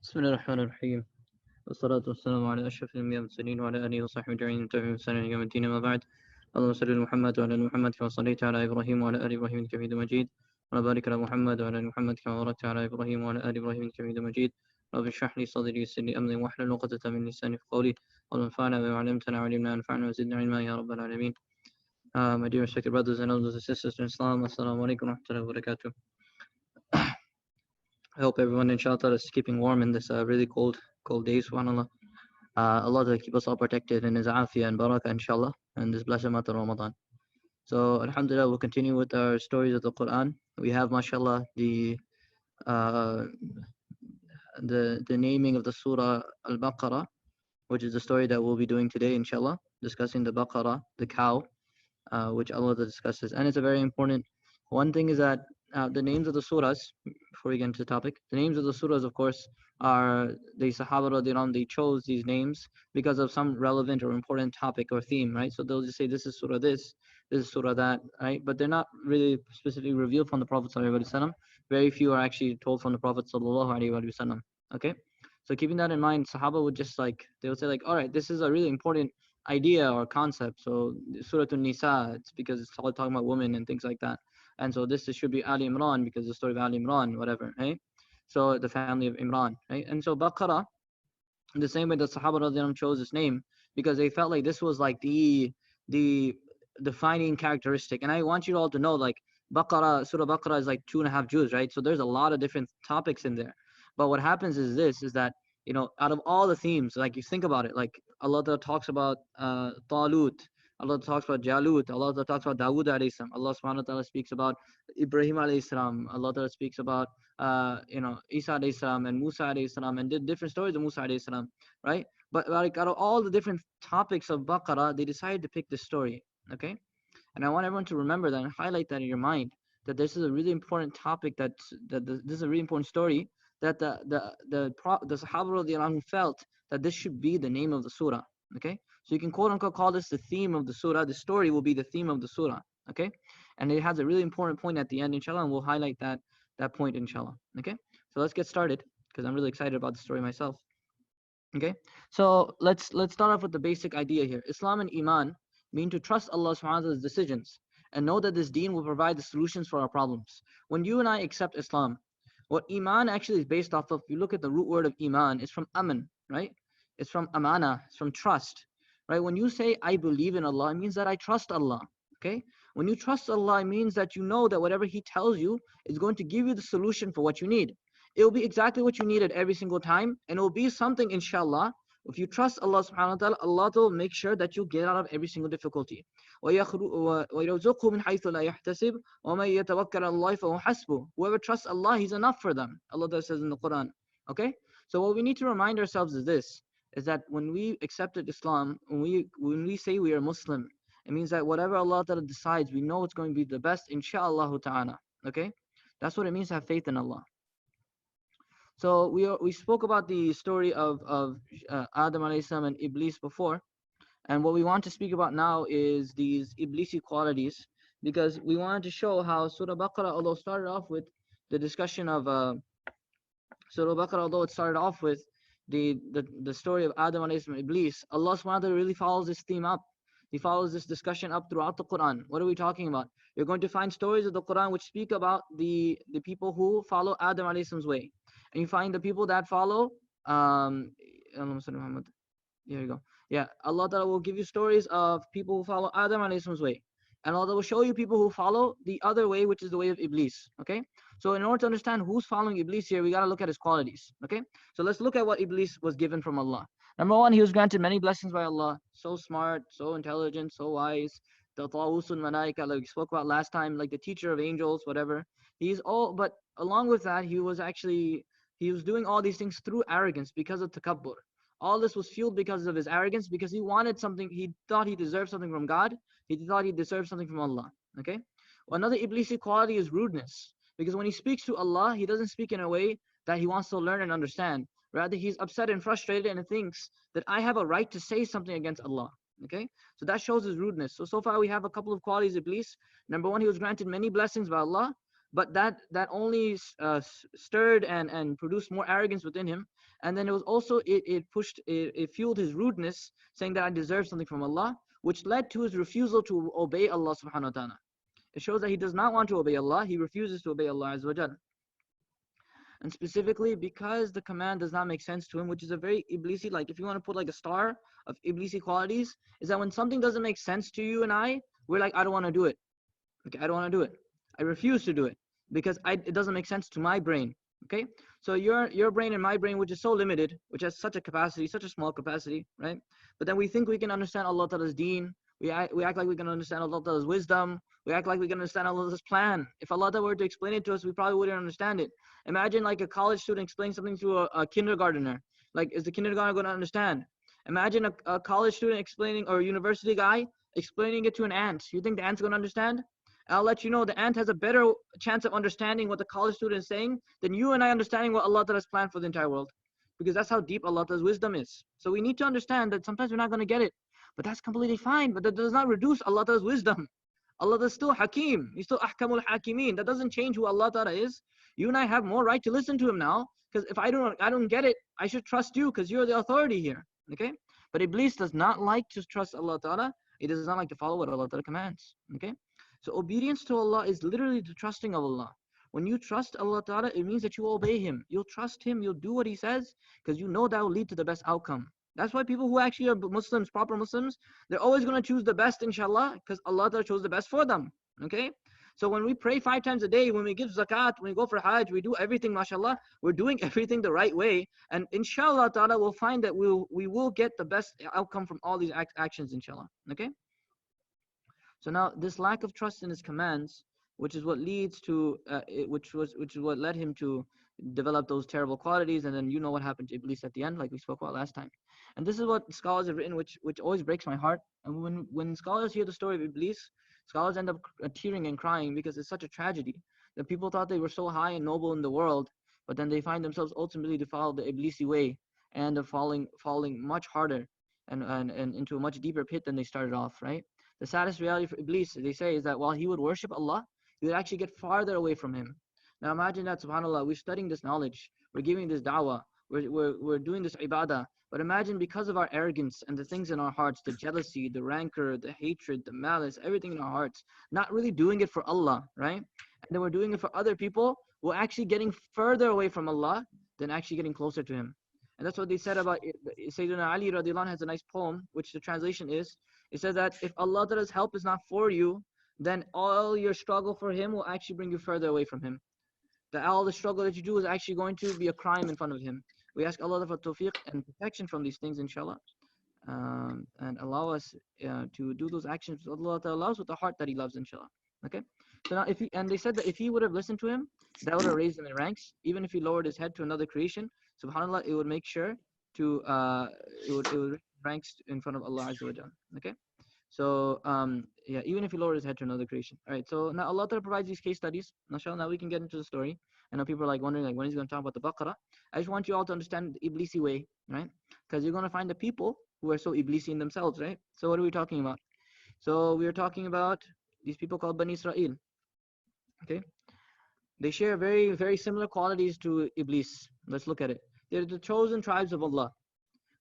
بسم الله الرحمن الرحيم والصلاة والسلام على أشرف الأنبياء والمرسلين وعلى آله وصحبه أجمعين وتابعين بإحسان إلى يوم الدين. أما بعد، اللهم صل على محمد وعلى آل محمد كما صليت على إبراهيم وعلى آل إبراهيم إنك حميد مجيد، وبارك على محمد وعلى آل محمد كما باركت على إبراهيم وعلى آل إبراهيم إنك حميد مجيد. رب اشرح لي صدري ويسر لي أمري واحلل عقدة من لساني يفقهوا قولي، اللهم انفعنا بما علمتنا وعلمنا وانفعنا وزدنا علما يا رب العالمين. My dear respected brothers and elders and sisters in Islam, Assalamu alaikum wa rahmatullahi wa barakatuh. I hope everyone inshallah is keeping warm in this really cold day, subhanAllah. Allah to keep us all protected in His afiyah and barakah, inshallah, and this blessed month of Ramadan. So, alhamdulillah, we'll continue with our stories of the Quran. We have, mashallah, the naming of the Surah Al-Baqarah, which is the story that we'll be doing today, inshallah, discussing the Baqarah, the cow, which Allah discusses. And it's a very important one thing is that the names of the surahs, before we get into the topic, the names of the surahs, of course, are the Sahaba radiallahu anhum, they chose these names because of some relevant or important topic or theme, right? So they'll just say this is surah this is surah that, right? But they're not really specifically revealed from the Prophet sallallahu alaihi wasallam. Very few are actually told from the Prophet sallallahu alaihi wasallam. Okay, so keeping that in mind, Sahaba would just they would say all right, this is a really important idea or concept. So Surah An-Nisa, it's because it's all talking about women and things like that. And so this should be Ali Imran because the story of Ali Imran, whatever, right? So the family of Imran, right? And so Baqarah, in the same way that Sahaba radiallahu anhum chose this name because they felt like this was the defining characteristic. And I want you all to know Baqarah, Surah Baqarah is 2.5 juz, right? So there's a lot of different topics in there. But what happens is that out of all the themes, you think about it, Allah talks about Talut, Allah talks about Jalut, Allah talks about Dawood alayhi salam, Allah subhanahu wa ta'ala speaks about Ibrahim alayhi salam, Allah ta'ala speaks about Isa alayhi salam and Musa alayhi salam, and did different stories of Musa alayhi salam, right? But out of all the different topics of Baqarah, they decided to pick this story, okay? And I want everyone to remember that and highlight that in your mind, that this is a really important topic, this is a really important story, that the Sahaba radiallahu anhum felt that this should be the name of the surah. Okay, so you can quote unquote call this the theme of the surah. The story will be the theme of the surah. Okay, and it has a really important point at the end, inshallah, and we'll highlight that point, inshallah. Okay, so let's get started because I'm really excited about the story myself. Okay, so let's start off with the basic idea here. Islam and Iman mean to trust Allah subhanahu wa ta'ala's decisions and know that this deen will provide the solutions for our problems. When you and I accept Islam, what Iman actually is based off of, if you look at the root word of Iman, it's from Aman, right? It's from Amana, it's from trust, right? When you say, I believe in Allah, it means that I trust Allah, okay? When you trust Allah, it means that you know that whatever He tells you is going to give you the solution for what you need. It will be exactly what you need at every single time, and it will be something, inshallah, if you trust Allah subhanahu wa ta'ala, Allah will make sure that you get out of every single difficulty. Whoever trusts Allah, He's enough for them. Allah says in the Quran. Okay? So what we need to remind ourselves is this, is that when we accepted Islam, when we say we are Muslim, it means that whatever Allah Ta'ala decides, we know it's going to be the best, insha'Allah ta'ala. Okay? That's what it means to have faith in Allah. So we spoke about the story of Adam alayhi salam and Iblis before, and what we want to speak about now is these Iblisi qualities, because we wanted to show how Surah Baqarah, although it started off with the discussion of Surah Baqarah, although it started off with the story of Adam alayhi salam and Iblis, Allah subhanahu wa ta'ala really follows this theme up. He follows this discussion up throughout the Quran. What are we talking about? You're going to find stories of the Quran which speak about the people who follow Adam alayhi salam's way. And you find the people that follow, here we go. Yeah, Allah Ta'ala will give you stories of people who follow Adam alayhi salam's way. And Allah will show you people who follow the other way, which is the way of Iblis. Okay? So in order to understand who's following Iblis here, we got to look at his qualities. Okay? So let's look at what Iblis was given from Allah. Number one, he was granted many blessings by Allah. So smart, so intelligent, so wise. The Ta'usul Malaika, like we spoke about last time, like the teacher of angels, whatever. But along with that, he was doing all these things through arrogance because of takabbur. All this was fueled because of his arrogance, because he wanted something, he thought he deserved something from God. He thought he deserved something from Allah. Okay? Another Iblisi quality is rudeness. Because when he speaks to Allah, he doesn't speak in a way that he wants to learn and understand. Rather, he's upset and frustrated and thinks that I have a right to say something against Allah. Okay? So that shows his rudeness. So far we have a couple of qualities of Iblis. Number one, he was granted many blessings by Allah. but that only stirred and produced more arrogance within him. And then it was also, it fueled his rudeness, saying that I deserve something from Allah, which led to his refusal to obey Allah subhanahu wa ta'ala. It shows that he does not want to obey Allah, he refuses to obey Allah azza wa jal. And specifically because the command does not make sense to him, which is a very iblisi, like if you want to put like a star of iblisi qualities, is that when something doesn't make sense to you and I, we're like, I don't want to do it. Okay, I don't want to do it. I refuse to do it because it doesn't make sense to my brain. Okay, so your brain and my brain, which is so limited, which has such a capacity, such a small capacity, right? But then we think we can understand Allah Ta'ala's deen. We act like we can understand Allah Ta'ala's wisdom. We act like we can understand Allah's plan. If Allah Ta'ala were to explain it to us, we probably wouldn't understand it. Imagine like a college student explaining something to a kindergartner. Like, is the kindergartner going to understand? Imagine a college student explaining, or a university guy explaining it to an ant. You think the ant's going to understand? I'll let you know, the ant has a better chance of understanding what the college student is saying than you and I understanding what Allah Ta'ala has planned for the entire world. Because that's how deep Allah Ta'ala's wisdom is. So we need to understand that sometimes we're not going to get it. But that's completely fine. But that does not reduce Allah Ta'ala's wisdom. Allah is still Hakim. He's still Ahkamul Hakimin. That doesn't change who Allah Ta'ala is. You and I have more right to listen to him now. Because if I don't get it, I should trust you because you're the authority here. Okay? But Iblis does not like to trust Allah Ta'ala. He does not like to follow what Allah Ta'ala commands. Okay? So obedience to Allah is literally the trusting of Allah. When you trust Allah Ta'ala, it means that you obey Him. You'll trust Him, you'll do what He says, because you know that will lead to the best outcome. That's why people who actually are Muslims, proper Muslims, they're always going to choose the best, inshallah, because Allah Ta'ala chose the best for them. Okay? So when we pray 5 times a day, when we give zakat, when we go for hajj, we do everything, mashallah, we're doing everything the right way. And inshallah Ta'ala, we'll find that we will get the best outcome from all these actions, inshallah. Okay? So now this lack of trust in his commands, which is what leads to, which is what led him to develop those terrible qualities, and then you know what happened to Iblis at the end, like we spoke about last time. And this is what scholars have written, which always breaks my heart. And when scholars hear the story of Iblis, scholars end up tearing and crying because it's such a tragedy that people thought they were so high and noble in the world, but then they find themselves ultimately to follow the Iblisi way, and they're falling much harder and into a much deeper pit than they started off, right? The saddest reality for Iblis, they say, is that while he would worship Allah, he would actually get farther away from Him. Now imagine that, subhanAllah, we're studying this knowledge, we're giving this da'wah, we're doing this ibadah, but imagine because of our arrogance and the things in our hearts, the jealousy, the rancor, the hatred, the malice, everything in our hearts, not really doing it for Allah, right? And then we're doing it for other people, we're actually getting further away from Allah than actually getting closer to Him. And that's what they said about Sayyidina Ali radiallahu anhu has a nice poem, which the translation is, it says that if Allah Ta'ala's help is not for you, then all your struggle for Him will actually bring you further away from Him. That all the struggle that you do is actually going to be a crime in front of Him. We ask Allah for tawfiq and protection from these things, inshallah. And allow us to do those actions Allah Ta'ala allows with the heart that He loves, inshallah. Okay? So now, and they said that if he would have listened to him, that would have raised him in ranks. Even if he lowered his head to another creation, subhanAllah, it would make sure to, it would ranks in front of Allah Azza wa Jal. Okay? So, yeah, even if he lowered his head to another creation. All right, so now Allah Ta'ala provides these case studies. MashaAllah, now we can get into the story. I know people are like wondering, like, when he's going to talk about the Baqarah. I just want you all to understand the Iblisi way, right? Because you're going to find the people who are so Iblisi in themselves, right? So what are we talking about? So we are talking about these people called Bani Israel. Okay? They share very, very similar qualities to Iblis. Let's look at it. They're the chosen tribes of Allah.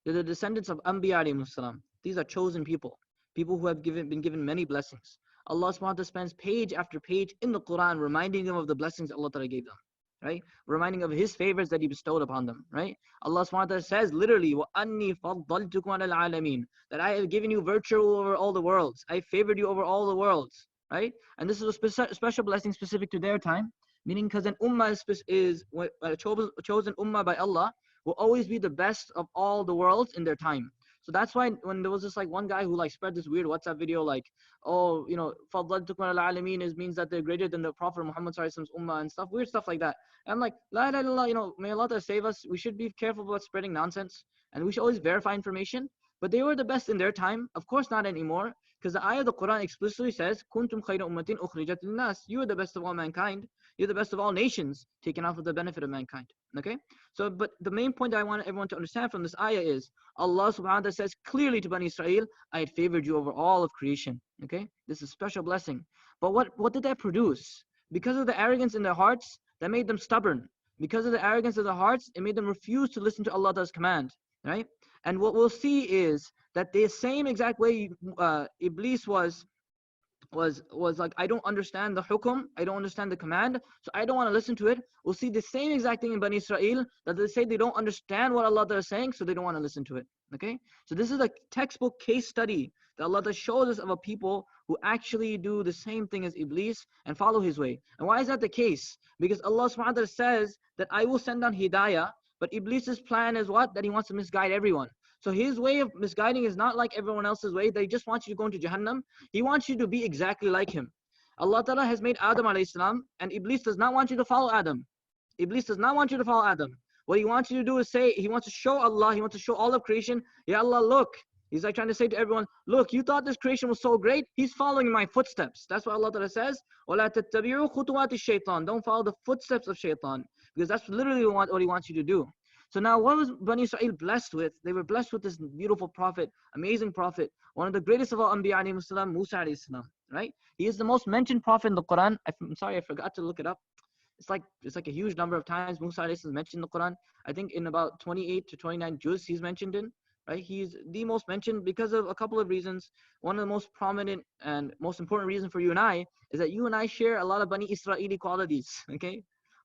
They're the descendants of Anbiya alayhimus salam. These are chosen people. People who have been given many blessings. Allah subhanahu wa ta'ala spends page after page in the Quran reminding them of the blessings Allah Ta'ala gave them. Right? Reminding of His favors that He bestowed upon them. Right? Allah subhanahu wa ta'ala says literally, وَأَنِّي فَضَّلْتُكُمْ عَلَى الْعَالَمِينَ, that I have given you virtue over all the worlds. I favored you over all the worlds. Right? And this is a special blessing specific to their time. Meaning because an ummah is a chosen ummah by Allah will always be the best of all the worlds in their time. So that's why when there was this like one guy who like spread this weird WhatsApp video like, oh, you know, فَضَّلْتُكُمْ عَلَى الْعَالَمِينَ means that they're greater than the Prophet Muhammad sallallahu alaihi wasallam's ummah and stuff, weird stuff like that. And I'm like, la ilaha illallah, you know, may Allah Ta'ala save us. We should be careful about spreading nonsense and we should always verify information. But they were the best in their time. Of course not anymore, because the ayah of the Quran explicitly says, كُنْتُمْ خَيْرَ أُمَّةٍ أُخْرِجَتْ لِلنَّاسِ. You are the best of all mankind. You're the best of all nations, taken out for the benefit of mankind. Okay? So, but the main point I want everyone to understand from this ayah is, Allah subhanahu wa ta'ala says clearly to Bani Israel, I had favored you over all of creation. Okay? This is a special blessing. But what did that produce? because of the arrogance in their hearts, that made them stubborn. Because of the arrogance of their hearts, it made them refuse to listen to Allah's command, right? And what we'll see is that the same exact way Iblis was like, I don't understand the hukum, I don't understand the command, so I don't want to listen to it. We'll see the same exact thing in Bani Israel, that they say they don't understand what Allah is saying, so they don't want to listen to it. Okay? So this is a textbook case study that Allah shows us of a people who actually do the same thing as Iblis and follow his way. And why is that the case? Because Allah subhanahu wa ta'ala says that I will send down hidayah, but Iblis's plan is what? That he wants to misguide everyone. So his way of misguiding is not like everyone else's way. They just want you to go into Jahannam. He wants you to be exactly like him. Allah Ta'ala has made Adam alayhi salam, and Iblis does not want you to follow Adam. Iblis does not want you to follow Adam. What he wants you to do is say, he wants to show Allah, he wants to show all of creation, Ya Allah, look. He's like trying to say to everyone, look, you thought this creation was so great, he's following my footsteps. That's what Allah Ta'ala says. وَلَا تَتَّبِعُوا خُطُوَاتِ الشَّيْطَانِ. Don't follow the footsteps of shaitan. Because that's literally what he wants you to do. So now what was Bani Israel blessed with? They were blessed with this beautiful prophet, amazing prophet, one of the greatest of all Anbiya alayhi salam, Musa alayhi salam, right? He is the most mentioned prophet in the Quran. I'm sorry, I forgot to look it up. It's like a huge number of times Musa alayhi salam is mentioned in the Quran. I think in about 28 to 29 juz he's mentioned in, right? He's the most mentioned because of a couple of reasons. One of the most prominent and most important reason for you and I is that you and I share a lot of Bani Israeli qualities, okay?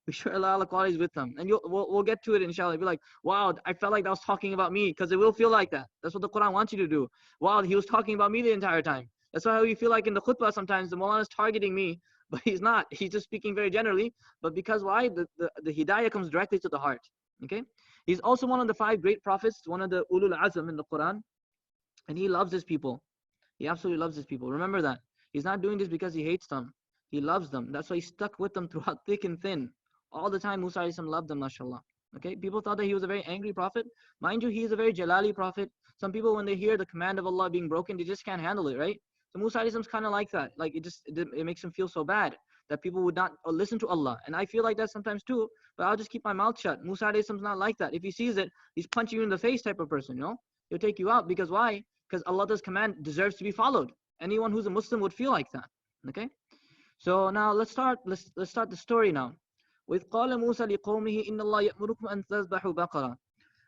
We share a lot of qualities with them, and we'll get to it inshallah. You'll be like, wow, I felt like that was talking about me, because it will feel like that. That's what the Quran wants you to do. Wow, he was talking about me the entire time. That's why you feel like in the khutbah sometimes the Mawlana is targeting me, but he's not. He's just speaking very generally. But because why? The hidayah comes directly to the heart. Okay, he's also one of the 5 great prophets, one of the ulul azm in the Quran, and he loves his people. He absolutely loves his people. Remember that. He's not doing this because he hates them. He loves them. That's why he stuck with them throughout thick and thin. All the time Musa loved them, mashallah. Okay, people thought that he was a very angry prophet. Mind you, he is a very jalali prophet. Some people, when they hear the command of Allah being broken, they just can't handle it, right? So Musa is kind of like that. Like it makes him feel so bad that people would not listen to Allah. And I feel like that sometimes too, but I'll just keep my mouth shut. Musa is not like that. If he sees it, he's punching you in the face type of person, you know? He'll take you out, because why? Because Allah's command deserves to be followed. Anyone who's a Muslim would feel like that. Okay? So now let's start the story now. وَإِذْ قَالَ مُوسَى لِقَوْمِهِ إِنَّ اللَّهَ يَأْمُرُكُمْ أَن تَذْبَحُوا بَقَرَةً.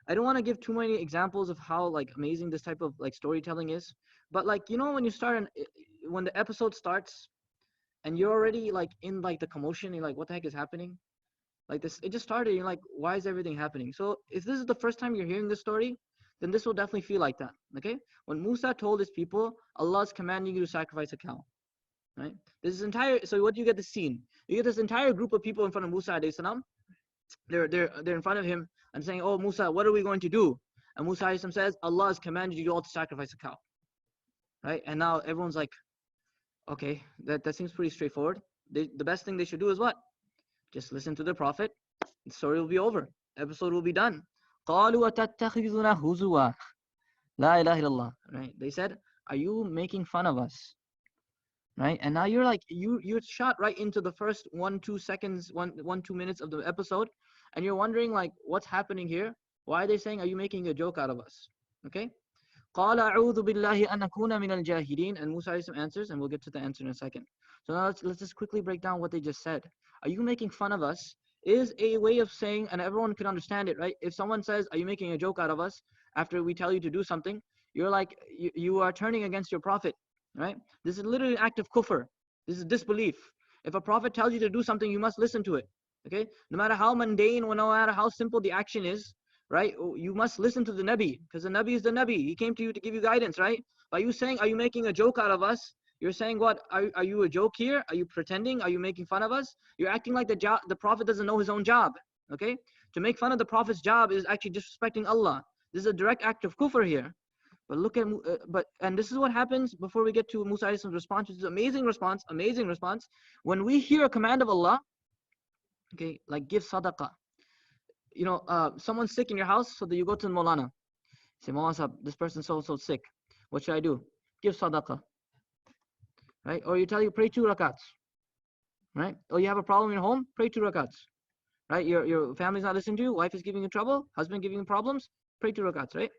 I don't want to give too many examples of how like amazing this type of like storytelling is, but like, you know, when you start when the episode starts and you're already like in like the commotion, you're like, what the heck is happening? Like this, it just started, you're like, why is everything happening? So if this is the first time you're hearing this story, then this will definitely feel like that. Okay, when Musa told his people, Allah's commanding you to sacrifice a cow. Right? This is so what do you get the scene? You get this entire group of people in front of Musa alayhi salam. They're in front of him and saying, oh Musa, what are we going to do? And Musa alayhi salam says, Allah has commanded you all to sacrifice a cow. Right? And now everyone's like, okay, that seems pretty straightforward. The best thing they should do is what? Just listen to the Prophet. The story will be over. Episode will be done. قَالُوا أَتَتَّخِذُنَا هُزُوًا لَا إِلَهَ إِلَّا اللَّهِ. Right? They said, are you making fun of us? Right? And now you're like, you're shot right into the first 1-2 seconds, 1-2 minutes of the episode, and you're wondering like, what's happening here? Why are they saying, are you making a joke out of us? Okay? قَالَ أَعُوذُ بِاللَّهِ أَنْ أَكُونَ مِنَ الْجَاهِلِينَ. And Musa answers, and we'll get to the answer in a second. So now let's just quickly break down what they just said. Are you making fun of us? Is a way of saying, and everyone can understand it, right? If someone says, are you making a joke out of us after we tell you to do something, you're like, you are turning against your Prophet. Right? This is literally an act of kufr. This is disbelief. If a prophet tells you to do something, you must listen to it. Okay? No matter how mundane or no matter how simple the action is, right? You must listen to the Nabi, because the Nabi is the Nabi. He came to you to give you guidance, right? By you saying, are you making a joke out of us? You're saying what? Are you a joke here? Are you pretending? Are you making fun of us? You're acting like the prophet doesn't know his own job. Okay? To make fun of the prophet's job is actually disrespecting Allah. This is a direct act of kufr here. But look at, and this is what happens before we get to Musa's response, which is amazing response. When we hear a command of Allah, okay, like give sadaqah. You know, someone's sick in your house, so that you go to the Maulana. Say, Maulana Sahab, this person's so sick. What should I do? Give sadaqah. Right? Or you pray 2 rakats. Right? Or you have a problem in your home, pray 2 rakats. Right? Your family's not listening to you, wife is giving you trouble, husband giving you problems, pray 2 rakats, right?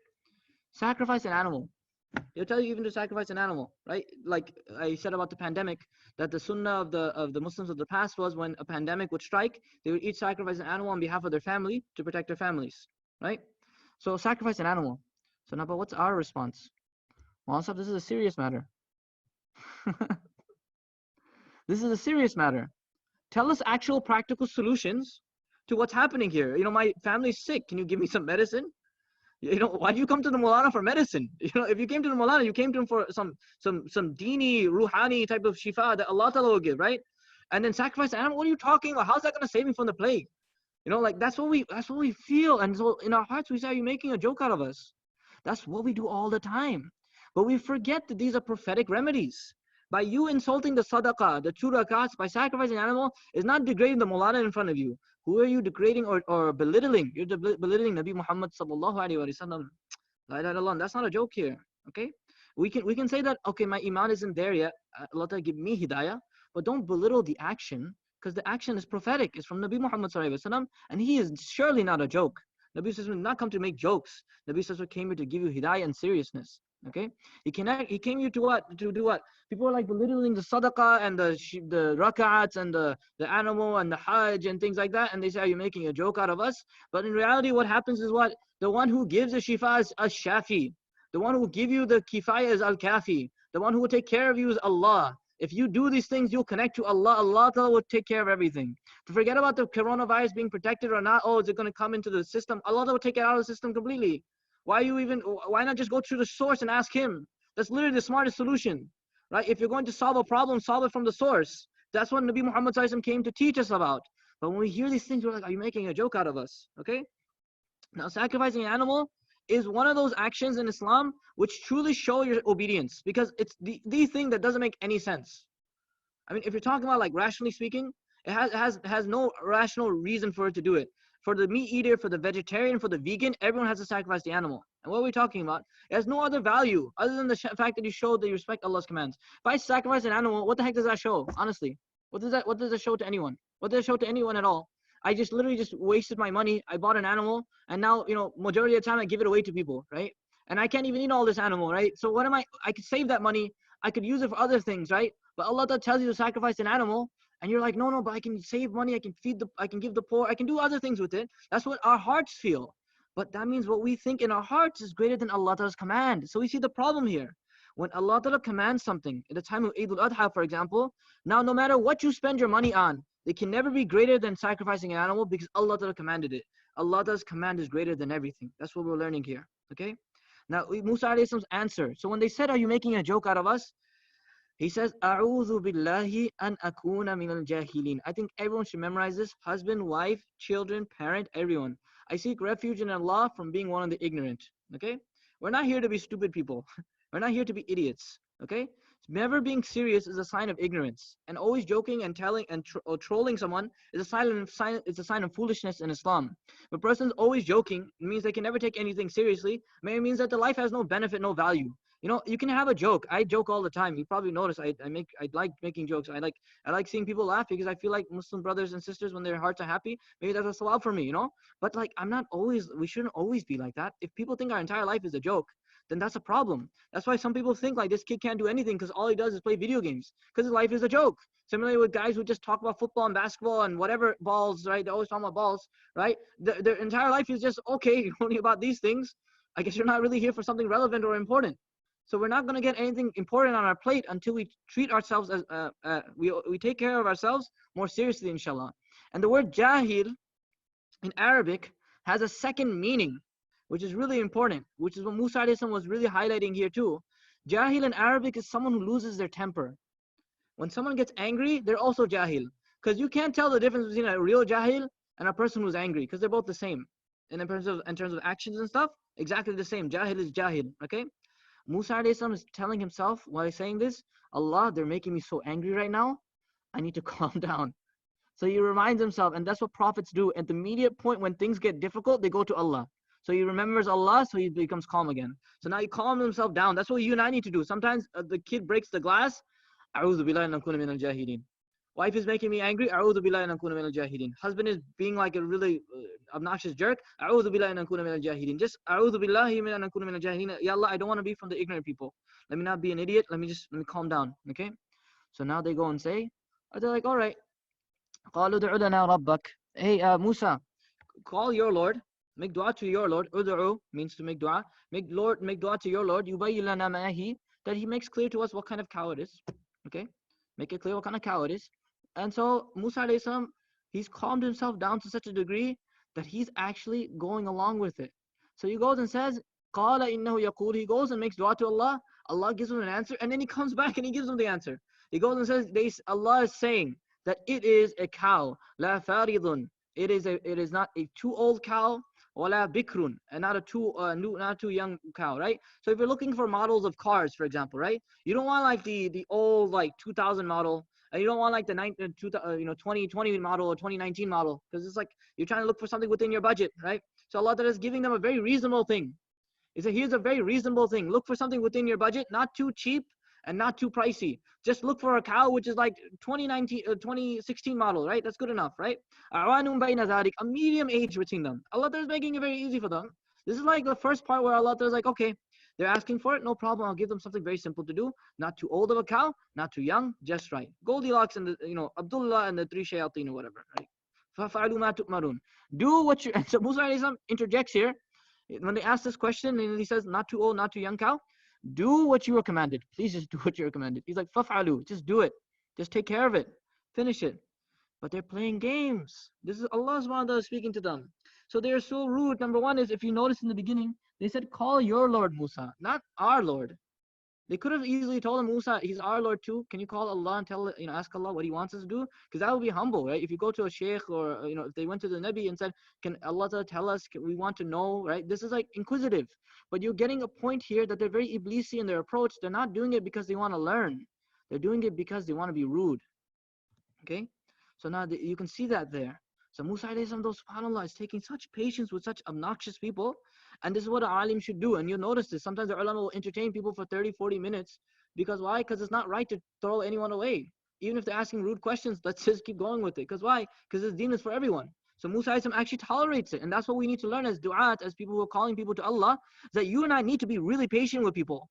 Sacrifice an animal. He'll tell you even to sacrifice an animal, right? Like I said about the pandemic, that the sunnah of the Muslims of the past was when a pandemic would strike, they would each sacrifice an animal on behalf of their family to protect their families, right? So sacrifice an animal. So now, but what's our response? Well, this is a serious matter. This is a serious matter. Tell us actual practical solutions to what's happening here. My family's sick. Can you give me some medicine? Why do you come to the Maulana for medicine? If you came to the Maulana, you came to him for some dini, ruhani type of shifa that Allah Ta'ala will give, right? And then sacrifice an animal. What are you talking about? How's that going to save me from the plague? Like that's what we feel. And so in our hearts, we say, are you making a joke out of us? That's what we do all the time. But we forget that these are prophetic remedies. By you insulting the sadaqah, the 2 rakats, by sacrificing an animal, is not degrading the Maulana in front of you. Who are you degrading or belittling? You're belittling Nabi Muhammad sallallahu alaihi wasallam. La ilaha illallah. That's not a joke here. Okay? We can say that, okay, my iman isn't there yet. Allah Ta'ala give me hidayah. But don't belittle the action, because the action is prophetic. It's from Nabi Muhammad sallallahu alaihi wasallam, and he is surely not a joke. Nabi sallallahu did not come to make jokes. Nabi sallallahu came here to give you hidayah and seriousness. Okay, he came here to what? To do what? People are like belittling the sadaqah and the rak'ats and the animal and the hajj and things like that, and they say, are you making a joke out of us? But in reality, what happens is what? The one who gives the shifa is ash-shafi. The one who will give you the kifaya is al-kafi. The one who will take care of you is Allah. If you do these things, you'll connect to Allah. Allah Ta'ala will take care of everything. To forget about the coronavirus being protected or not, oh, is it going to come into the system? Allah Ta'ala will take it out of the system completely. Why not just go to the source and ask him? That's literally the smartest solution, right? If you're going to solve a problem, solve it from the source. That's what Nabi Muhammad came to teach us about. But when we hear these things, we're like, are you making a joke out of us? Okay? Now, sacrificing an animal is one of those actions in Islam which truly show your obedience, because it's the thing that doesn't make any sense. I mean, if you're talking about like rationally speaking, it has no rational reason for it to do it. For the meat eater, for the vegetarian, for the vegan, everyone has to sacrifice the animal. And what are we talking about? It has no other value other than the fact that you show that you respect Allah's commands. If I sacrifice an animal, what the heck does that show? Honestly, what does that show to anyone? What does it show to anyone at all? I just literally just wasted my money. I bought an animal, and now majority of the time I give it away to people, right? And I can't even eat all this animal, right? So what am I could save that money. I could use it for other things, right? But Allah tells you to sacrifice an animal, and you're like, no, but I can save money, I can give the poor, I can do other things with it. That's what our hearts feel. But that means what we think in our hearts is greater than Allah Ta'ala's command. So we see the problem here. When Allah Ta'ala commands something, at the time of Eid al-Adha, for example, now no matter what you spend your money on, they can never be greater than sacrificing an animal, because Allah Ta'ala commanded it. Allah Ta'ala's command is greater than everything. That's what we're learning here. Okay? Now, Musa alayhi salam's answer. So when they said, are you making a joke out of us? He says, A'udhu billahi an akuna min al-jahilin. I think everyone should memorize this. Husband, wife, children, parent, everyone. I seek refuge in Allah from being one of the ignorant. Okay? We're not here to be stupid people. We're not here to be idiots. Okay? Never being serious is a sign of ignorance. And always joking and telling or trolling someone is a sign of foolishness in Islam. If a person's always joking, it means they can never take anything seriously. It means that the life has no benefit, no value. You can have a joke. I joke all the time. You probably notice I like making jokes. I like seeing people laugh, because I feel like Muslim brothers and sisters, when their hearts are happy, maybe that's a sawab for me, But like, we shouldn't always be like that. If people think our entire life is a joke, then that's a problem. That's why some people think like this kid can't do anything because all he does is play video games, because his life is a joke. Similarly with guys who just talk about football and basketball and whatever balls, right? They're always talking about balls, right? Their entire life is just, okay, only about these things. I guess you're not really here for something relevant or important. So we're not going to get anything important on our plate until we treat ourselves as, we take care of ourselves more seriously, inshallah. And the word jahil in Arabic has a second meaning, which is really important, which is what Musa alayhi salam was really highlighting here too. Jahil in Arabic is someone who loses their temper. When someone gets angry, they're also jahil. Because you can't tell the difference between a real jahil and a person who's angry, because they're both the same. And in terms of actions and stuff, exactly the same. Jahil is jahil, okay? Musa alayhi salam is telling himself while he's saying this, Allah, they're making me so angry right now. I need to calm down. So he reminds himself, and that's what prophets do. At the immediate point when things get difficult, they go to Allah. So he remembers Allah, so he becomes calm again. So now he calms himself down. That's what you and I need to do. Sometimes the kid breaks the glass. A'udhu billahi an akuna min al-jahilin. Wife is making me angry. A'udhu billahi an akuna min al-jahilin. Husband is being like a really obnoxious jerk. A'udhu billahi an akuna min al-jahilin. Just a'udhu billahi min an akuna min al-jahilin. Ya Allah, I don't want to be from the ignorant people. Let me not be an idiot. Let me calm down. Okay? So now they go and say, they're like, all right. قالوا ادع لنا ربك. Hey, Musa, call your Lord. Make dua to your Lord. Ud'u means to make dua. Make dua to your Lord. Yubayyin lana ma hi, that he makes clear to us what kind of cow it is. Okay? Make it clear what kind of cow it is. And so Musa alayhi salam, he's calmed himself down to such a degree that he's actually going along with it. So he goes and says, قَالَ إِنَّهُ يَقُولُ. He goes and makes dua to Allah. Allah gives him an answer, and then he comes back and he gives him the answer. He goes and says, Allah is saying that it is a cow. لَا فَارِضٌ. It is not a too old cow, wala bikrun, and not a too young cow, right? So if you're looking for models of cars, for example, right, you don't want like the old like 2000 model, and you don't want like the 2020 model or 2019 model, because it's like you're trying to look for something within your budget, right? So Allah is giving them a very reasonable thing. He said, here's a very reasonable thing. Look for something within your budget, not too cheap and not too pricey. Just look for a cow which is like 2016 model, right? That's good enough, right? A medium age between them. Allah is making it very easy for them. This is like the first part where Allah is like, okay, they're asking for it, no problem. I'll give them something very simple to do. Not too old of a cow, not too young, just right. Goldilocks and Abdullah and the three shayateen or whatever, right? فَفَعَلُوا مَا تُؤْمَرُونَ. Do what you. So Musa interjects here. When they ask this question, and he says, not too old, not too young cow, do what you were commanded. Please just do what you're commanded. He's like, faf'alu, just do it. Just take care of it. Finish it. But they're playing games. This is Allah subhanahu wa ta'ala speaking to them. So they're so rude. Number one is, if you notice in the beginning, they said, call your Lord Musa, not our Lord. They could have easily told him, Musa, he's our Lord too. Can you call Allah and ask Allah what he wants us to do? Because that would be humble, right? If you go to a sheikh or, if they went to the Nabi and said, can Allah tell us, we want to know, right? This is like inquisitive. But you're getting a point here that they're very iblisi in their approach. They're not doing it because they want to learn. They're doing it because they want to be rude. Okay? So now you can see that there. So Musa alayhi salam, subhanAllah, is taking such patience with such obnoxious people. And this is what an alim should do. And you'll notice this. Sometimes the ulama will entertain people for 30, 40 minutes. Because why? Because it's not right to throw anyone away. Even if they're asking rude questions, let's just keep going with it. Because why? Because this deen is for everyone. So Musa alayhi salam actually tolerates it. And that's what we need to learn as du'at, as people who are calling people to Allah, that you and I need to be really patient with people.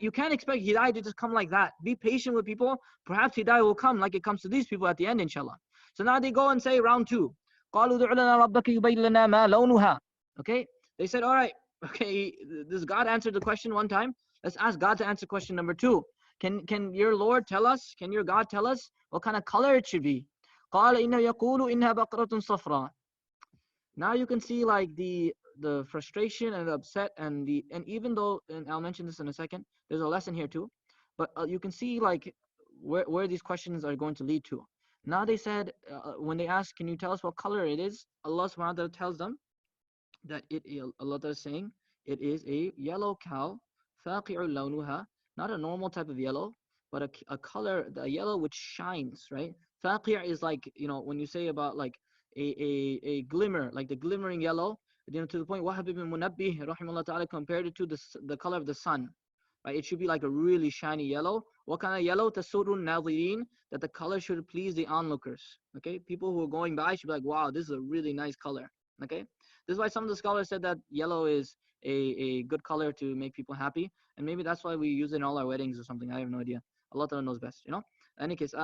You can't expect hidayah to just come like that. Be patient with people. Perhaps hidayah will come like it comes to these people at the end, inshallah. So now they go and say round two. Okay? They said, all right, okay, this God answered the question one time. Let's ask God to answer question number two. Can your Lord tell us, can your God tell us what kind of color it should be? Now you can see like the frustration and the upset and even though, and I'll mention this in a second, there's a lesson here too, but you can see like where these questions are going to lead to. Now they said, when they ask, can you tell us what color it is? Allah subhanahu wa ta'ala tells them that Allah is saying it is a yellow cow, faqi'ul lawnuha, not a normal type of yellow, but a color, the yellow which shines, right? Faqi' is like, when you say about like a glimmer, like the glimmering yellow, to the point Wahab ibn Munabbih rahimahullah ta'ala compared it to the color of the sun. Right? It should be like a really shiny yellow. What kind of yellow? Tasurun nadhirin, that the color should please the onlookers. Okay, people who are going by should be like, wow, this is a really nice color. Okay, this is why some of the scholars said that yellow is a good color to make people happy, and maybe that's why we use it in all our weddings or something. I have no idea. Allah Ta'ala knows best, In any case,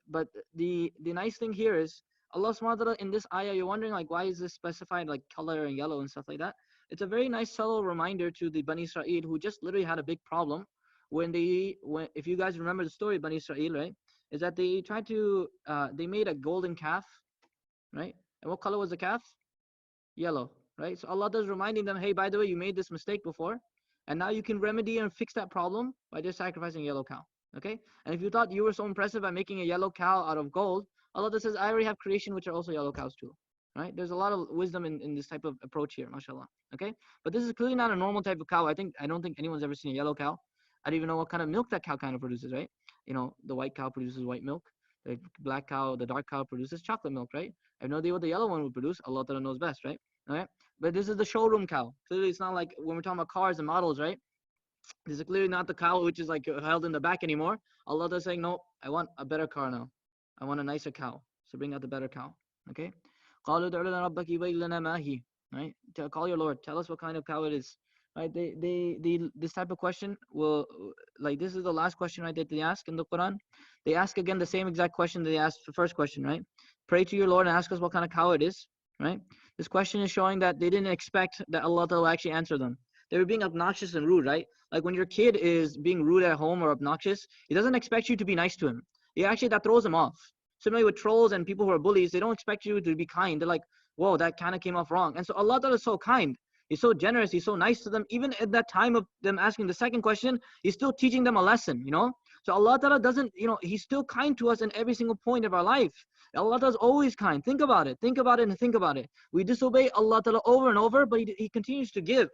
but the nice thing here is Allah subhanahu wa ta'ala in this ayah, you're wondering like, why is this specified like color and yellow and stuff like that? It's a very nice subtle reminder to the Bani Israel who just literally had a big problem when if you guys remember the story of Bani Israel, right, is that they tried to they made a golden calf, right? And what color was the calf? Yellow, right? So Allah is reminding them, hey, by the way, you made this mistake before, and now you can remedy and fix that problem by just sacrificing a yellow cow. Okay? And if you thought you were so impressive by making a yellow cow out of gold, Allah says, I already have creation which are also yellow cows too. Right? There's a lot of wisdom in this type of approach here, mashallah. Okay? But this is clearly not a normal type of cow. I don't think anyone's ever seen a yellow cow. I don't even know what kind of milk that cow kind of produces, right? The white cow produces white milk. The black cow, the dark cow produces chocolate milk, right? I have no idea what the yellow one would produce. Allah Ta'ala knows best, right? All right? But this is the showroom cow. Clearly, it's not like when we're talking about cars and models, right? This is clearly not the cow which is like held in the back anymore. Allah is saying, no, I want a better car now. I want a nicer cow. So bring out the better cow. Okay? قَالُوا ادْعُ لَنَا رَبَّكَ يُبَيِّنْ لَنَا مَا هِيَ. Right? Call your Lord. Tell us what kind of cow it is. Right? This type of question will, like, this is the last question, right, that they ask in the Quran. They ask again the same exact question that they asked the first question, right? Pray to your Lord and ask us what kind of cow it is. Right? This question is showing that they didn't expect that Allah will actually answer them. They were being obnoxious and rude, right? Like when your kid is being rude at home or obnoxious, he doesn't expect you to be nice to him. Actually, that throws him off. Similarly with trolls and people who are bullies, they don't expect you to be kind. They're like, whoa, that kind of came off wrong. And so Allah Ta'ala is so kind. He's so generous. He's so nice to them. Even at that time of them asking the second question, He's still teaching them a lesson, So Allah Ta'ala doesn't, He's still kind to us in every single point of our life. Allah Ta'ala is always kind. Think about it. Think about it and think about it. We disobey Allah Ta'ala over and over, but He continues to give.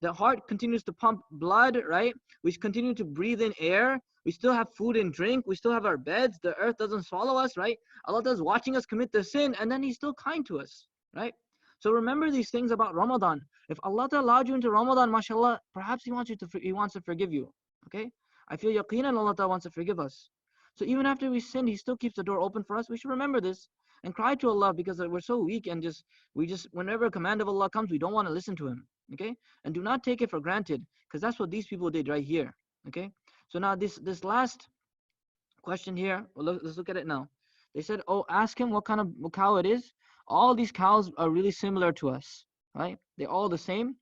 The heart continues to pump blood, right? We continue to breathe in air. We still have food and drink. We still have our beds. The earth doesn't swallow us, right? Allah is watching us commit the sin, and then He's still kind to us, right? So remember these things about Ramadan. If Allah allowed you into Ramadan, mashallah, perhaps He wants to forgive you. Okay? I feel yaqeenan Allah wants to forgive us. So even after we sin, He still keeps the door open for us. We should remember this and cry to Allah because we're so weak and whenever a command of Allah comes, we don't want to listen to Him. Okay? And do not take it for granted, because that's what these people did right here. Okay? So now this last question here, let's look at it now. They said, oh, ask him what kind of cow it is. All these cows are really similar to us, right? They're all the same,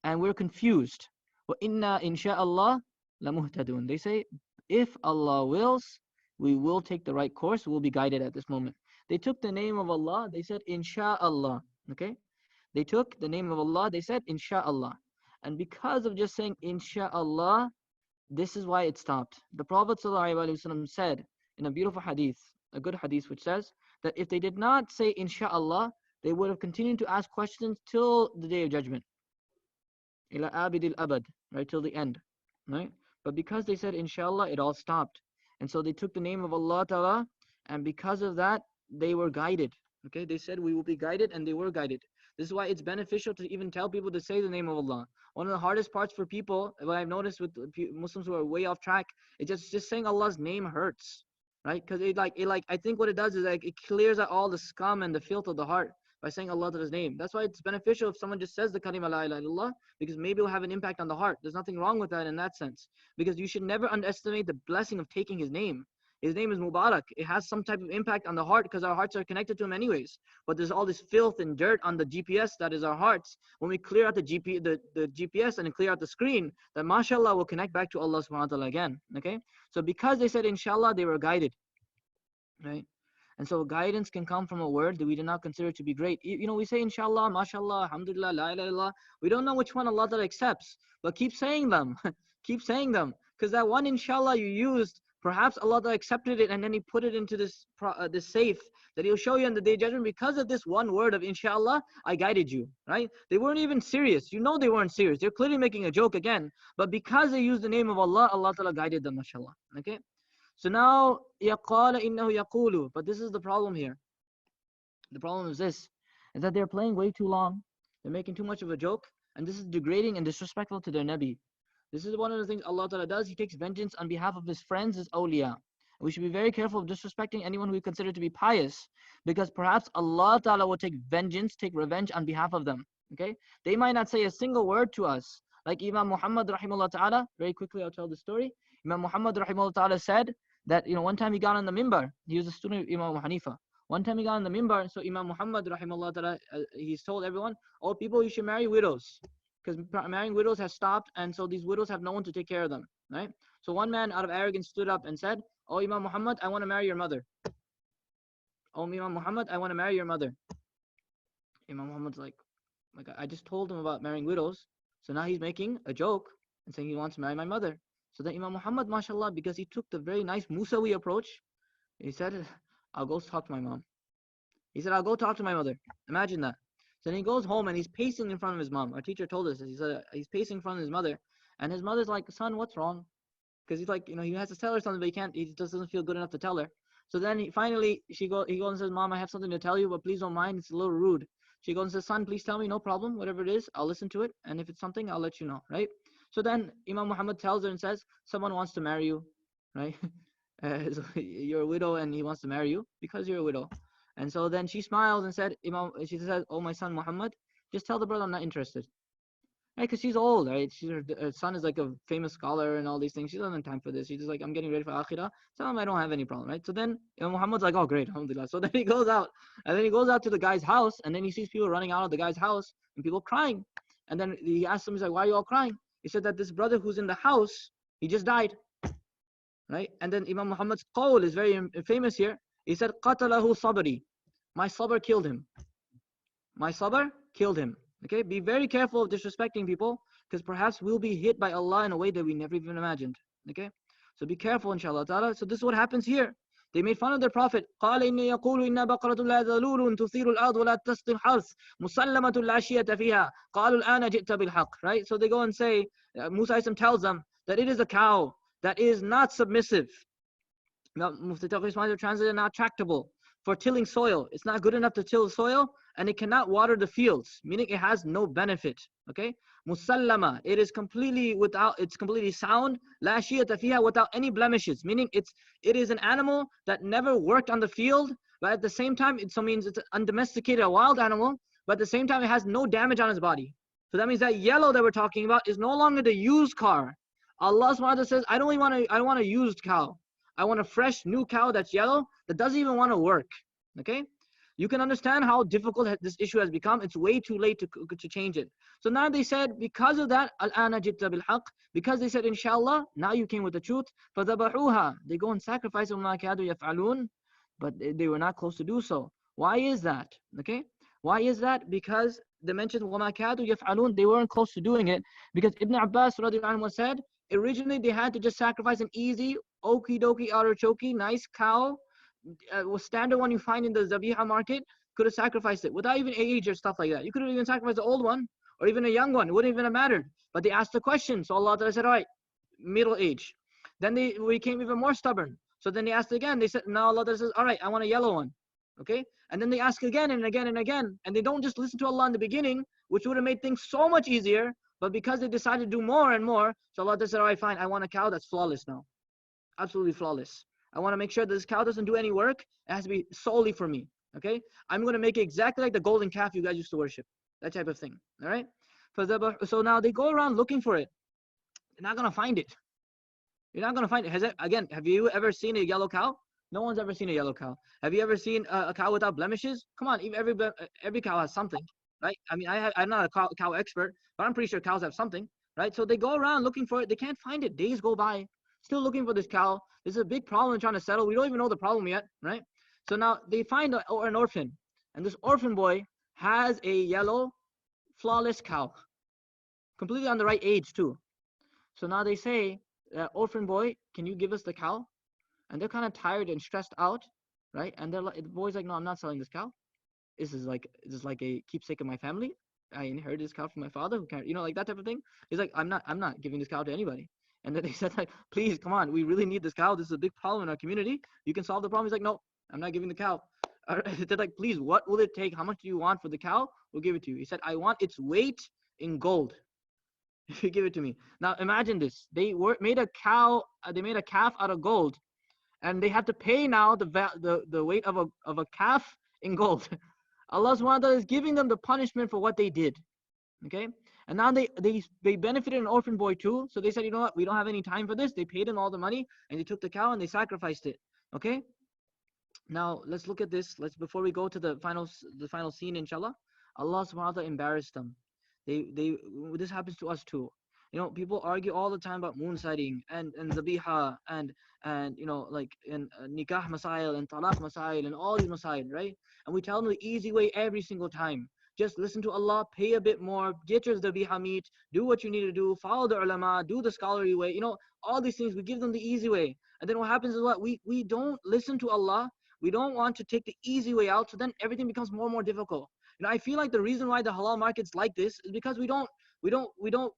and we're confused. وَإِنَّا insha'Allah لَمُهْتَدُونَ. They say, if Allah wills, we will take the right course. We'll be guided at this moment. They took the name of Allah. They said, insha'Allah. Okay? They took the name of Allah. They said, insha'Allah. And because of just saying, insha'Allah, this is why it stopped. The Prophet ﷺ said in a beautiful hadith, a good hadith, which says that if they did not say insha'Allah, they would have continued to ask questions till the day of judgment. Ila abidil abad, right, till the end, right? But because they said insha'Allah, it all stopped. And so they took the name of Allah Ta'ala, and because of that, they were guided. Okay, they said we will be guided, and they were guided. This is why it's beneficial to even tell people to say the name of Allah. One of the hardest parts for people, what I've noticed with Muslims who are way off track, it's just saying Allah's name hurts, right? Because I think what it does is it clears out all the scum and the filth of the heart by saying Allah's name. That's why it's beneficial if someone just says the kalima la ilaha illallah, because maybe it will have an impact on the heart. There's nothing wrong with that in that sense, because you should never underestimate the blessing of taking His name. His name is Mubarak. It has some type of impact on the heart because our hearts are connected to Him anyways. But there's all this filth and dirt on the GPS that is our hearts. When we clear out the GPS and clear out the screen, then mashallah will connect back to Allah subhanahu wa ta'ala again. Okay? So because they said inshallah, they were guided. Right? And so guidance can come from a word that we do not consider to be great. We say inshallah, mashallah, alhamdulillah, la ilaha illallah. We don't know which one Allah Ta'ala accepts, but keep saying them. Keep saying them. Because that one inshallah you used, perhaps Allah Ta'ala accepted it and then He put it into this safe that He'll show you on the day of judgment. Because of this one word of inshallah, I guided you, right? They weren't even serious. They weren't serious. They're clearly making a joke again. But because they used the name of Allah, Allah Ta'ala guided them, mashallah. Okay? So now, يَقَالَ إِنَّهُ يَقُولُ. But this is the problem here. The problem is this, is that they're playing way too long. They're making too much of a joke. And this is degrading and disrespectful to their Nabi. This is one of the things Allah Ta'ala does. He takes vengeance on behalf of His friends, His awliya. We should be very careful of disrespecting anyone who we consider to be pious, because perhaps Allah Ta'ala will take revenge on behalf of them. Okay? They might not say a single word to us. Like Imam Muhammad rahimahullah ta'ala, very quickly I'll tell the story. Imam Muhammad rahimahullah ta'ala said that, one time he got on the mimbar. He was a student of Imam Hanifa. One time he got on the mimbar, so Imam Muhammad rahimahullah ta'ala, he's told everyone, oh people, you should marry widows, because marrying widows has stopped, and so these widows have no one to take care of them, right? So one man out of arrogance stood up and said, oh Imam Muhammad, I want to marry your mother. Oh Imam Muhammad, I want to marry your mother. Imam Muhammad's like I just told him about marrying widows, so now he's making a joke and saying he wants to marry my mother. So then Imam Muhammad, mashallah, because he took the very nice Musawi approach, he said, I'll go talk to my mom. He said, I'll go talk to my mother. Imagine that. So then he goes home and he's pacing in front of his mom. Our teacher told us this. He said he's pacing in front of his mother, and his mother's like, son, what's wrong? Because he's like, he has to tell her something, but he just doesn't feel good enough to tell her. So then he goes and says, Mom, I have something to tell you, but please don't mind, it's a little rude. She goes and says, son, please tell me, no problem, whatever it is, I'll listen to it, and if it's something, I'll let you know, right? So then Imam Muhammad tells her and says, someone wants to marry you, right? So you're a widow and he wants to marry you because you're a widow. And so then she smiles and said, she said, oh, my son Muhammad, just tell the brother I'm not interested. Right, because she's old, right? Her son is like a famous scholar and all these things. She doesn't have time for this. She's just like, I'm getting ready for akhirah. Tell him I don't have any problem, right? So then Muhammad's like, oh, great, alhamdulillah. So then he goes out, and then he goes out to the guy's house, and then he sees people running out of the guy's house and people crying. And then he asks them, he's like, why are you all crying? He said that this brother who's in the house, he just died, right? And then Imam Muhammad's qawl is very famous here. He said, qatalahu sabri. My sabr killed him. My sabr killed him. Okay, be very careful of disrespecting people, because perhaps we'll be hit by Allah in a way that we never even imagined. Okay, so be careful, inshallah ta'ala. So this is what happens here. They made fun of their prophet. قال إني يقول إن بقرة لا ذلول تثير الأرض ولا تسقي الحرث مسلمة لا شية فيها قالوا الآن جئت بالحق. Right, so they go and say, Musa tells them that it is a cow that is not submissive. Now, Mufti Taqi Ismail translated not tractable for tilling soil. It's not good enough to till the soil, and it cannot water the fields, meaning it has no benefit. Okay, musallama, it is completely it's completely sound. La shiyata fiha, without any blemishes, meaning it is an animal that never worked on the field, but at the same time it so means it's an undomesticated, a wild animal, but at the same time it has no damage on its body. So that means that yellow that we're talking about is no longer the used car. Allah subhanahu wa ta'ala says, I don't want a used cow. I want a fresh new cow that's yellow, that doesn't even want to work. Okay, you can understand how difficult this issue has become. It's way too late to change it. So now they said, because of that, al-ana jitta bil haqq, because they said, inshallah, now you came with the truth. فَذَبَحُوهَا, they go and sacrifice وَمَا كَادُوا يَفْعَلُونَ, but they were not close to do so. Why is that? Okay, why is that? Because they mentioned وَمَا كَادُوا يَفْعَلُونَ, they weren't close to doing it, because Ibn Abbas radiallahu anhu said, originally they had to just sacrifice an easy, okie dokie, artichoke, nice cow, was standard one you find in the Zabiha market, could have sacrificed it without even age or stuff like that. You could have even sacrificed the old one or even a young one. It wouldn't even have mattered. But they asked the question. So Allah said, all right, middle age. Then they became even more stubborn. So then they asked again. They said, now Allah says, all right, I want a yellow one. Okay? And then they ask again and again and again. And they don't just listen to Allah in the beginning, which would have made things so much easier. But because they decided to do more and more, so Allah said, all right, fine, I want a cow that's flawless now. Absolutely flawless. I want to make sure that this cow doesn't do any work. It has to be solely for me. Okay? I'm going to make it exactly like the golden calf you guys used to worship. That type of thing. All right? So now they go around looking for it. They're not going to find it. You're not going to find it. Again, have you ever seen a yellow cow? No one's ever seen a yellow cow. Have you ever seen a cow without blemishes? Come on, every cow has something, right? I mean, I'm not a cow expert, but I'm pretty sure cows have something, right? So they go around looking for it. They can't find it. Days go by, still looking for this cow. This is a big problem trying to settle. We don't even know the problem yet, right? So now they find an orphan, and this orphan boy has a yellow, flawless cow, completely on the right age too. So now they say, orphan boy, can you give us the cow? And they're kind of tired and stressed out, right? And they're like, the boy's like, no, I'm not selling this cow. This is like a keepsake of my family. I inherited this cow from my father, who can't, like that type of thing. He's like, I'm not giving this cow to anybody. And then they said, like, please, come on, we really need this cow. This is a big problem in our community. You can solve the problem. He's like, no, I'm not giving the cow. They're like, please, what will it take? How much do you want for the cow? We'll give it to you. He said, I want its weight in gold. If you give it to me. Now imagine this. They made a calf out of gold. And they have to pay now the weight of a calf in gold. Allah subhanahu wa ta'ala is giving them the punishment for what they did. Okay? And now they benefited an orphan boy too. So they said, you know what, we don't have any time for this. They paid him all the money and they took the cow and they sacrificed it. Okay? Now let's look at this. Before we go to the final scene, inshallah. Allah subhanahu wa ta'ala embarrassed them. This happens to us too. People argue all the time about moon sighting and zabiha and like in nikah masail and talaq masail and all these masail, right? And we tell them the easy way every single time. Just listen to Allah, pay a bit more, get your zabiha meat, do what you need to do, follow the ulama, do the scholarly way. All these things, we give them the easy way. And then what happens is what? We don't listen to Allah. We don't want to take the easy way out. So then everything becomes more and more difficult. I feel like the reason why the halal market's like this is because we don't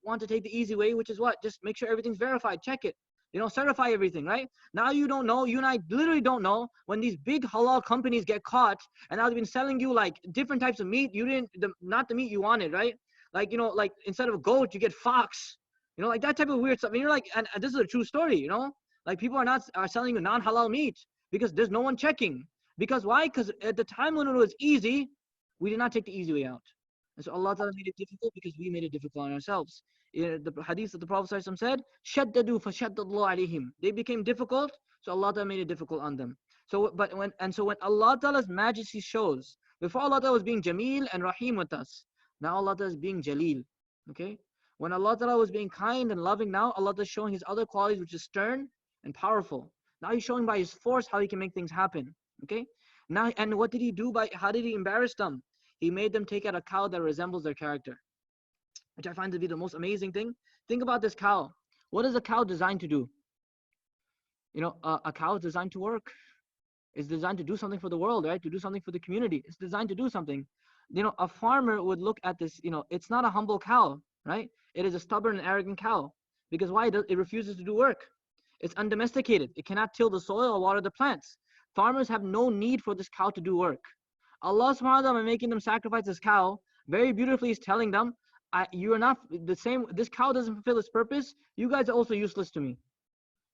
want to take the easy way, which is what? Just make sure everything's verified, check it. Certify everything, right? Now you don't know, you and I literally don't know when these big halal companies get caught and now they've been selling you like different types of meat. Not the meat you wanted, right? Like, like instead of goat, you get fox, like that type of weird stuff. And you're like, and this is a true story, Like people are selling you non-halal meat because there's no one checking. Because why? Because at the time when it was easy, we did not take the easy way out. And so Allah Ta'ala made it difficult because we made it difficult on ourselves. The hadith that the Prophet ﷺ said, "Shaddadu fashaddallahu alayhim." They became difficult, so Allah Ta'ala made it difficult on them. So when Allah Ta'ala's majesty shows, before Allah Ta'ala was being Jameel and Rahim with us, now Allah Ta'ala is being Jaleel. Okay? When Allah Ta'ala was being kind and loving, now Allah Ta'ala is showing His other qualities, which is stern and powerful. Now He's showing by His force how He can make things happen. Okay? Now, and what did He do how did He embarrass them? He made them take out a cow that resembles their character, which I find to be the most amazing thing. Think about this cow. What is a cow designed to do? You know, a cow is designed to work. It's designed to do something for the world, right? To do something for the community. It's designed to do something. You know, a farmer would look at this, you know, it's not a humble cow, right? It is a stubborn and arrogant cow. Because why? It refuses to do work. It's undomesticated. It cannot till the soil or water the plants. Farmers have no need for this cow to do work. Allah subhanahu wa ta'ala, by making them sacrifice this cow, very beautifully is telling them, you are not the same. This cow doesn't fulfill its purpose. You guys are also useless to me,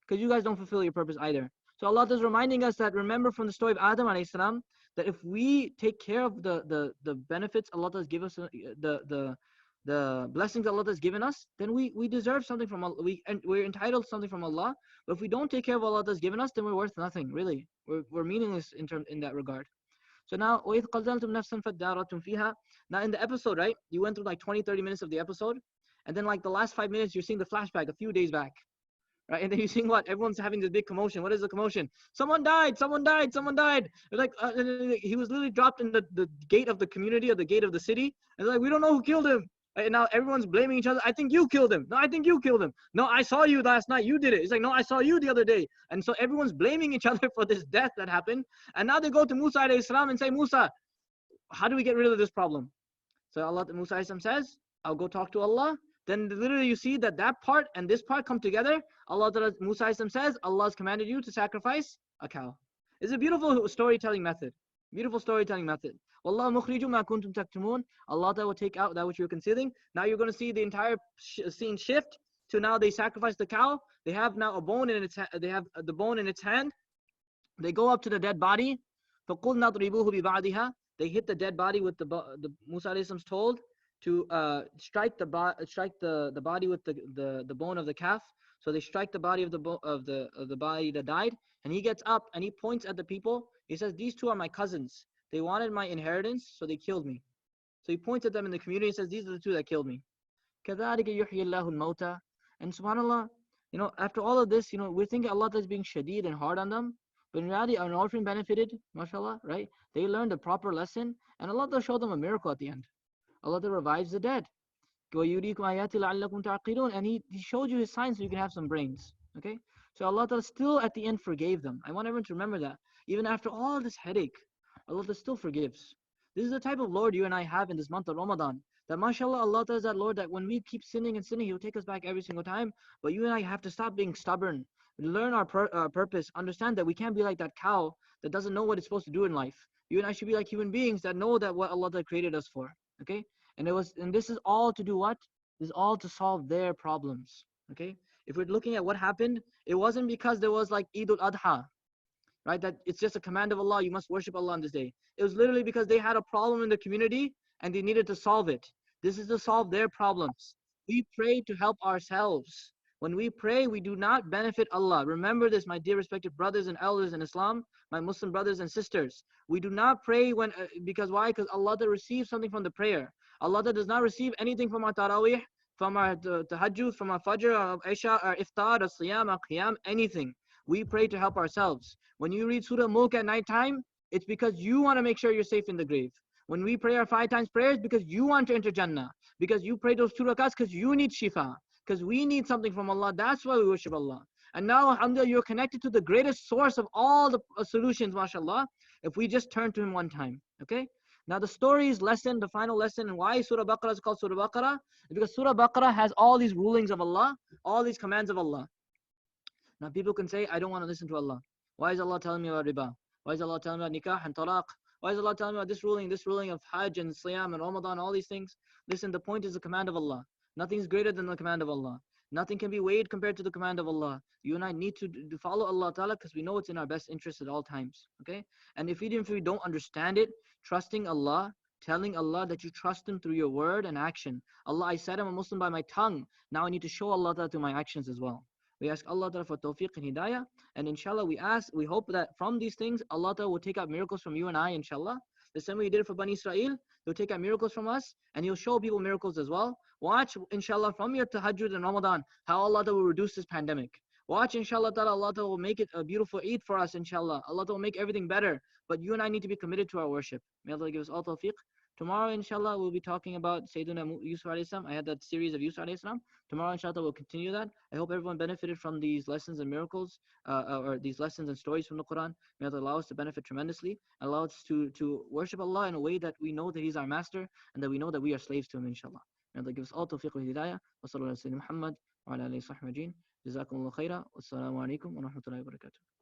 because you guys don't fulfill your purpose either. So Allah is reminding us that, remember from the story of Adam alayhi salam, that if we take care of the benefits Allah has given us, the blessings Allah has given us, then we deserve something from Allah. We're entitled to something from Allah. But if we don't take care of what Allah has given us, then we're worth nothing. Really, we're meaningless in that regard. So now, وَإِذْ قَتَلْتُمْ نَفْسًا فَادَّارَأْتُمْ فِيهَا. Now in the episode, right, you went through like 20-30 minutes of the episode, and then like the last 5 minutes, you're seeing the flashback a few days back, right? And then you're seeing what? Everyone's having this big commotion. What is the commotion? Someone died, someone died, someone died. They're like, he was literally dropped in the gate of the community or the gate of the city. And they're like, we don't know who killed him. And now everyone's blaming each other. I think you killed him. No, I think you killed him. No, I saw you last night. You did it. It's like, no, I saw you the other day. And so everyone's blaming each other for this death that happened. And now they go to Musa alayhi salam and say, Musa, how do we get rid of this problem? So Musa alayhi salam says, I'll go talk to Allah. Then literally you see that part and this part come together. Musa alayhi salam says, Allah has commanded you to sacrifice a cow. It's a beautiful storytelling method. Beautiful storytelling method. Wallahu mukhriju ma kuntum taktumun. Allah will take out that which you're concealing. Now you're going to see the entire scene shift to now they sacrifice the cow. They have now a bone in its they have the bone in its hand. They go up to the dead body. فَقُلْنَا ضْرِبُوهُ بِبَعْضِهَا. They hit the dead body with the Musa alayhi salam told to strike the body with the bone of the calf. So they strike the body of the body that died, and he gets up and he points at the people. He says, these two are my cousins. They wanted my inheritance, so they killed me. So he points at them in the community and says, these are the two that killed me. كَذَلِكَ يُحْيِي اللَّهُ الْمَوْتَى. And subhanAllah, you know, after all of this, you know, we're thinking Allah is being shadid and hard on them. But in reality, an orphan benefited, mashallah, right? They learned a proper lesson, and Allah will show them a miracle at the end. Allah revives the dead. And he showed you His signs so you can have some brains. Okay? So Allah still at the end forgave them. I want everyone to remember that. Even after all this headache, Allah still forgives. This is the type of Lord you and I have in this month of Ramadan. That mashallah, Allah is that Lord that when we keep sinning and sinning, He'll take us back every single time. But you and I have to stop being stubborn. Learn our purpose. Understand that we can't be like that cow that doesn't know what it's supposed to do in life. You and I should be like human beings that know that what Allah created us for. Okay? And this is all to do what? This is all to solve their problems. Okay? If we're looking at what happened, it wasn't because there was like Eid al-Adha, right? That it's just a command of Allah, you must worship Allah on this day. It was literally because they had a problem in the community and they needed to solve it. This is to solve their problems. We pray to help ourselves. When we pray, we do not benefit Allah. Remember this, my dear respected brothers and elders in Islam, my Muslim brothers and sisters. We do not pray because why? Because Allah receives something from the prayer. Allah does not receive anything from our tarawih, from our tahajjud, from our fajr, our isha, our iftar, our siyam, our qiyam, anything. We pray to help ourselves. When you read Surah Mulk at night time, it's because you want to make sure you're safe in the grave. When we pray our 5 times prayers, because you want to enter Jannah. Because you pray those 2 rakats because you need shifa. Because we need something from Allah. That's why we worship Allah. And now, alhamdulillah, you're connected to the greatest source of all the solutions, mashallah, if we just turn to Him one time. Okay? Now the story's lesson, the final lesson, and why Surah Baqarah is called Surah Baqarah, is because Surah Baqarah has all these rulings of Allah, all these commands of Allah. Now people can say, I don't want to listen to Allah. Why is Allah telling me about riba? Why is Allah telling me about nikah and talaq? Why is Allah telling me about this ruling of Hajj and Siyam and Ramadan, all these things? Listen, the point is the command of Allah. Nothing is greater than the command of Allah. Nothing can be weighed compared to the command of Allah. You and I need to follow Allah Ta'ala because we know it's in our best interest at all times. Okay? And even if we don't understand it, trusting Allah, telling Allah that you trust Him through your word and action. Allah, I said I'm a Muslim by my tongue. Now I need to show Allah Ta'ala through my actions as well. We ask Allah Ta'ala for tawfiq and hidayah. And inshallah, we hope that from these things, Allah Ta'ala will take out miracles from you and I, inshallah. The same way He did it for Bani Israel, He'll take out miracles from us, and He'll show people miracles as well. Watch, inshallah, from your tahajjud and Ramadan, how Allah Ta'ala will reduce this pandemic. Watch, inshallah ta'ala, Allah Ta'ala will make it a beautiful Eid for us, inshallah. Allah Ta'ala will make everything better. But you and I need to be committed to our worship. May Allah give us all tawfiq. Tomorrow, inshallah, we'll be talking about Sayyidina Yusuf alayhi salam. I had that series of Yusuf alayhi salam. Tomorrow, inshallah, we'll continue that. I hope everyone benefited from these lessons and miracles, or these lessons and stories from the Quran. May Allah allow us to benefit tremendously. Allow us to worship Allah in a way that we know that He's our master and that we know that we are slaves to Him, inshallah. May Allah give us all tawfiq wa hidayah. Wa sallallahu alayhi wa sallam Muhammad wa ala alihi wa sahbihi ajma'in. Jazakumullah khaira. Wassalamu alaikum wa rahmatullahi wa barakatuh.